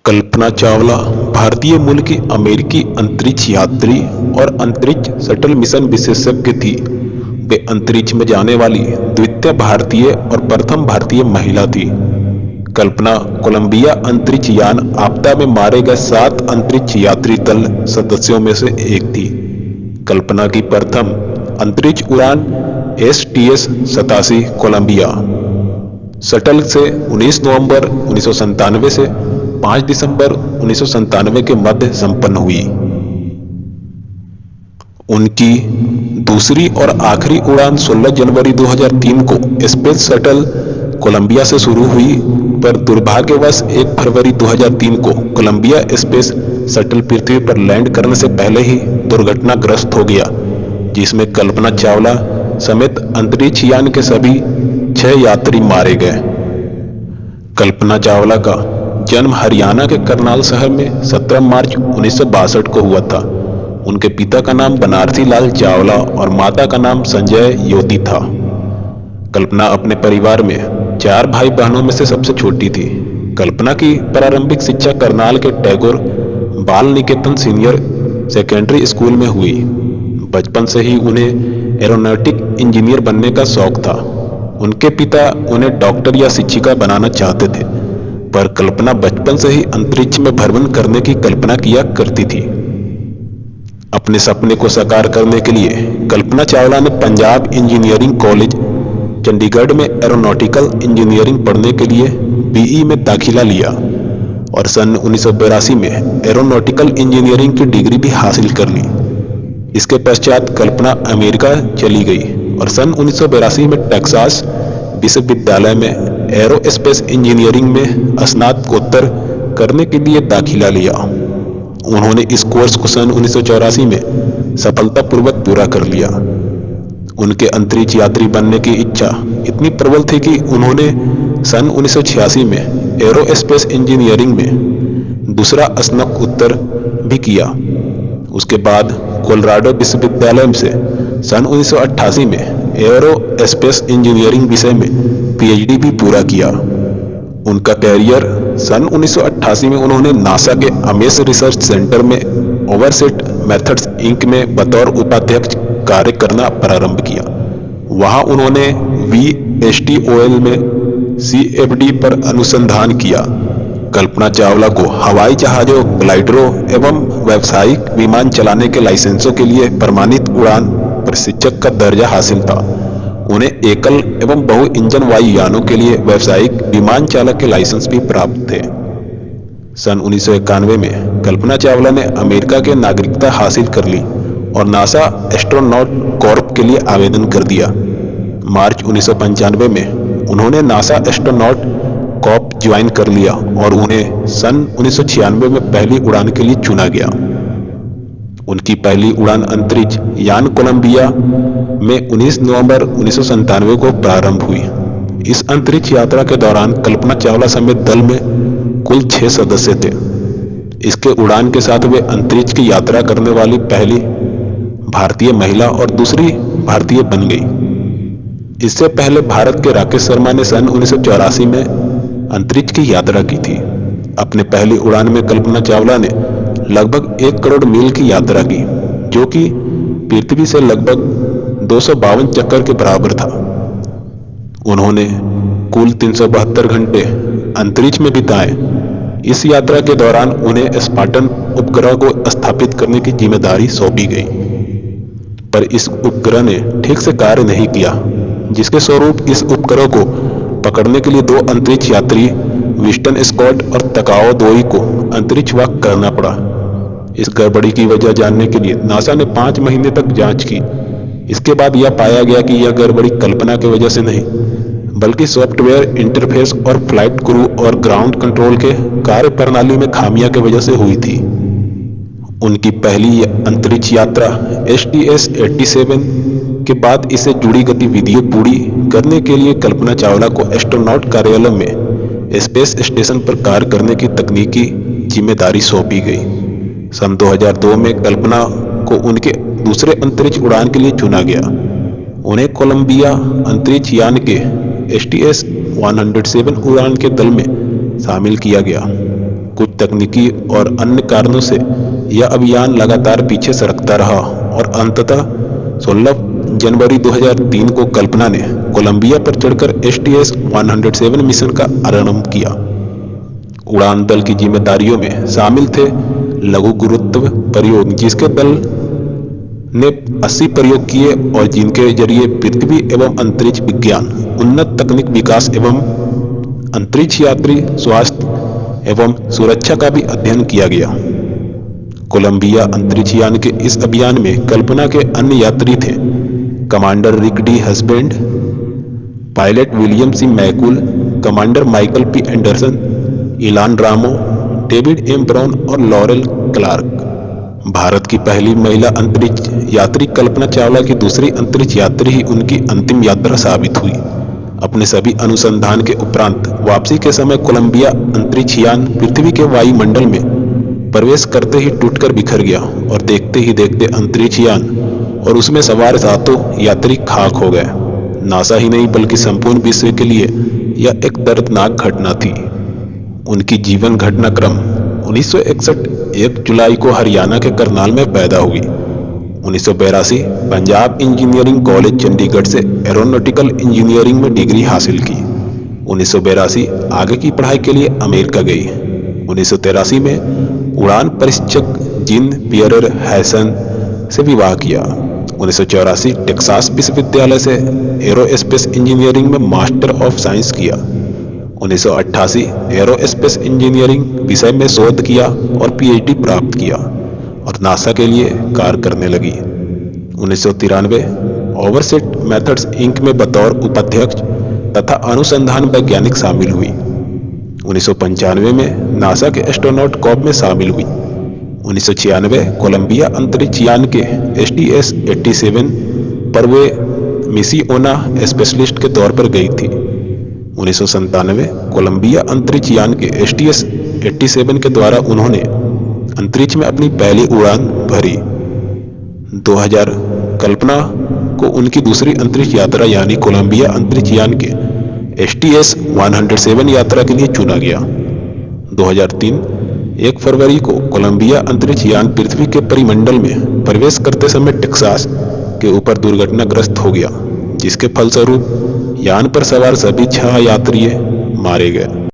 कल्पना चावला भारतीय मूल की अमेरिकी अंतरिक्ष यात्री और अंतरिक्ष शटल मिशन विशेषज्ञ थी। वे अंतरिक्ष में जाने वाली द्वितीय भारतीय और प्रथम भारतीय महिला थी। कल्पना कोलंबिया अंतरिक्ष यान आपदा में मारे गए 7 अंतरिक्ष यात्री दल सदस्यों में से एक थी। कल्पना की प्रथम अंतरिक्ष उड़ान STS-87 कोलंबिया शटल से 19 नवंबर 1997 से 5 दिसंबर 1997 के मध्य संपन्न हुई। उनकी दूसरी और आखिरी उड़ान 16 जनवरी 2003 को स्पेस शटल कोलंबिया से शुरू हुई, पर दुर्भाग्यवश 1 फरवरी 2003 को कोलंबिया स्पेस शटल पृथ्वी पर लैंड करने से पहले ही दुर्घटनाग्रस्त हो गया, जिसमें कल्पना चावला समेत अंतरिक्ष यान के सभी 6 यात्री मारे गए। कल्पना चावला का जन्म हरियाणा के करनाल शहर में 17 मार्च 1962 को हुआ था। उनके पिता का नाम बनारसी लाल चावला और माता का नाम संजय योती था। कल्पना अपने परिवार में 4 भाई बहनों में से सबसे छोटी थी। कल्पना की प्रारंभिक शिक्षा करनाल के टैगोर बाल निकेतन सीनियर सेकेंडरी स्कूल में हुई। बचपन से ही उन्हें एरोनॉटिक इंजीनियर बनने का शौक था। उनके पिता उन्हें डॉक्टर या शिक्षिका बनाना चाहते थे, पर कल्पना बचपन से ही अंतरिक्ष में भ्रमण करने की कल्पना किया करती थी। अपने सपने को साकार करने के लिए कल्पना चावला ने पंजाब इंजीनियरिंग कॉलेज चंडीगढ़ में एरोनॉटिकल इंजीनियरिंग पढ़ने के लिए BE में दाखिला लिया और सन 1982 में एरोनॉटिकल इंजीनियरिंग की डिग्री भी हासिल कर ली। इसके पश्चात कल्पना अमेरिका चली गई और सन 1982 में टेक्सास विश्वविद्यालय में एरोस्पेस इंजीनियरिंग में स्नातकोत्तर करने के लिए दाखिला लिया। उन्होंने इस कोर्स को सन 1984 में सफलतापूर्वक पूरा कर लिया। उनके अंतरिक्ष यात्री बनने की इच्छा इतनी प्रबल थी कि उन्होंने सन 1986 में एरोस्पेस इंजीनियरिंग में दूसरा स्नातकोत्तर भी किया। उसके बाद कोलोराडो विश्वविद्यालय से सन 1988 में एरोस्पेस इंजीनियरिंग विषय में PhD भी पूरा किया। उनका कैरियर सन 1988 में उन्होंने नासा के अमेस रिसर्च सेंटर में ओवरसेट मेथड्स इंक में बतौर उपाध्यक्ष कार्य करना प्रारंभ किया। वहां उन्होंने VSTOL में CFD पर अनुसंधान किया। कल्पना चावला को हवाई जहाजों, ग्लाइडरों एवं व्यावसायिक विमान चलाने के लाइसेंसों के लिए प्रमाणित उड़ान प्रशिक्षक का दर्जा हासिल था। उन्हें एकल एवं बहु इंजन वायुयानों के लिए व्यावसायिक विमान चालक के लाइसेंस भी प्राप्त थे। सन 1991 में कल्पना चावला ने अमेरिका की नागरिकता हासिल कर ली और नासा एस्ट्रोनॉट कॉर्प के लिए आवेदन कर दिया। मार्च 1995 में उन्होंने नासा एस्ट्रोनॉट कॉर्प ज्वाइन कर लिया और उन्हें सन 1996 में पहली उड़ान के लिए चुना गया। उनकी पहली उड़ान अंतरिक्ष यान कोलंबिया में 19 नवंबर 1997 को प्रारंभ हुई। इस अंतरिक्ष यात्रा के दौरान कल्पना चावला समेत दल में कुल 6 सदस्य थे। इसके उड़ान के साथ वे अंतरिक्ष की यात्रा करने वाली पहली भारतीय महिला और दूसरी भारतीय बन गई। इससे पहले भारत के राकेश शर्मा ने सन 1984 में अंतरिक्ष की यात्रा की थी। अपने पहली उड़ान में कल्पना चावला ने लगभग 1 करोड़ मील की यात्रा की, जो कि पृथ्वी से लगभग 252 चक्कर के बराबर था। उन्होंने कुल 372 घंटे अंतरिक्ष में बिताए। इस यात्रा के दौरान उन्हें स्पार्टन उपग्रह को स्थापित करने की जिम्मेदारी सौंपी गई, पर इस उपग्रह ने ठीक से कार्य नहीं किया, जिसके स्वरूप इस उपग्रह को पकड़ने के लिए 2 अंतरिक्ष यात्री विस्टन स्कॉट और तकाओ दोई को अंतरिक्ष वॉक करना पड़ा। इस गड़बड़ी की वजह जानने के लिए नासा ने 5 महीने तक जांच की। इसके बाद यह पाया गया कि यह गड़बड़ी कल्पना की वजह से नहीं, बल्कि सॉफ्टवेयर इंटरफेस और फ्लाइट क्रू और ग्राउंड कंट्रोल के कार्य प्रणाली में खामियां की वजह से हुई थी। उनकी पहली अंतरिक्ष यात्रा STS-87 के बाद इससे जुड़ी गतिविधियां पूरी करने के लिए कल्पना चावला को एस्ट्रोनॉट कार्यालय में स्पेस स्टेशन पर कार्य करने की तकनीकी जिम्मेदारी सौंपी गई। सन 2002 में कल्पना को उनके दूसरे अंतरिक्ष उड़ान के लिए चुना गया। उन्हें कोलंबिया अंतरिक्ष यान के STS-107 उड़ान के दल में शामिल किया गया। कुछ तकनीकी और अन्य कारणों से यह अभियान लगातार पीछे सरकता रहा और अंततः 16 जनवरी 2003 को कल्पना ने कोलंबिया पर चढ़कर STS-107 मिशन का आरंभ किया। उड़ान दल की जिम्मेदारियों में शामिल थे लघु गुरुत्व प्रयोग, जिसके दल ने 80 प्रयोग किए और जिनके जरिए पृथ्वी एवं अंतरिक्ष विज्ञान, उन्नत तकनीक विकास एवं अंतरिक्ष यात्री स्वास्थ्य एवं सुरक्षा का भी अध्ययन किया गया। कोलंबिया अंतरिक्ष यान के इस अभियान में कल्पना के अन्य यात्री थे commander Rick D Husband, pilot William C McCool, commander Michael P Anderson, Ilan Ramon, David M Brown और लॉरेल क्लार्क। भारत की पहली महिला अंतरिक्ष यात्री कल्पना चावला की दूसरी अंतरिक्ष यात्री ही उनकी अंतिम यात्रा साबित हुई। अपने सभी अनुसंधान के उपरांत वापसी के समय कोलंबिया अंतरिक्ष यान पृथ्वी के वायुमंडल में प्रवेश करते ही टूटकर बिखर गया और देखते ही देखते अंतरिक्ष यान और उसमें सवार सातों यात्री खाक हो गए। नासा ही नहीं बल्कि संपूर्ण विश्व के लिए यह एक दर्दनाक घटना थी। उनकी जीवन घटनाक्रम 1961 1 जुलाई को हरियाणा के करनाल में पैदा हुई। 1982 पंजाब इंजीनियरिंग कॉलेज चंडीगढ़ से एरोनॉटिकल इंजीनियरिंग में डिग्री हासिल की। 1982 आगे की पढ़ाई के लिए अमेरिका गई। 1983 में उड़ान परीक्षक जीन पियरर हैसन से विवाह किया। 1984 टेक्सास विश्वविद्यालय से एरोस्पेस इंजीनियरिंग में मास्टर ऑफ साइंस किया। 1988 एरोस्पेस इंजीनियरिंग विषय में शोध किया और PhD प्राप्त किया और नासा के लिए कार्य करने लगी। 1993 ओवरसेट मेथड्स इंक में बतौर उपाध्यक्ष तथा अनुसंधान वैज्ञानिक शामिल हुई। 1995 में नासा के एस्ट्रोनॉट कॉर्प में शामिल हुई। 1996 कोलंबिया अंतरिक्ष यान के STS-87 पर वे मिसियोना स्पेशलिस्ट के तौर पर गई थी। 1997 कोलंबिया अंतरिक्ष यान के STS-87 के द्वारा उन्होंने अंतरिक्ष में अपनी पहली उड़ान भरी। 2000 कल्पना को उनकी दूसरी अंतरिक्ष यात्रा यानी कोलंबिया अंतरिक्ष यान के STS-107 यात्रा के लिए चुना गया। 2003 1 फरवरी को कोलंबिया अंतरिक्ष यान पृथ्वी के परिमंडल में प्रवेश करते समय टेक्सास के ऊपर दुर्घटनाग्रस्त हो गया, जिसके फलस्वरूप यान पर सवार सभी 6 यात्री मारे गए।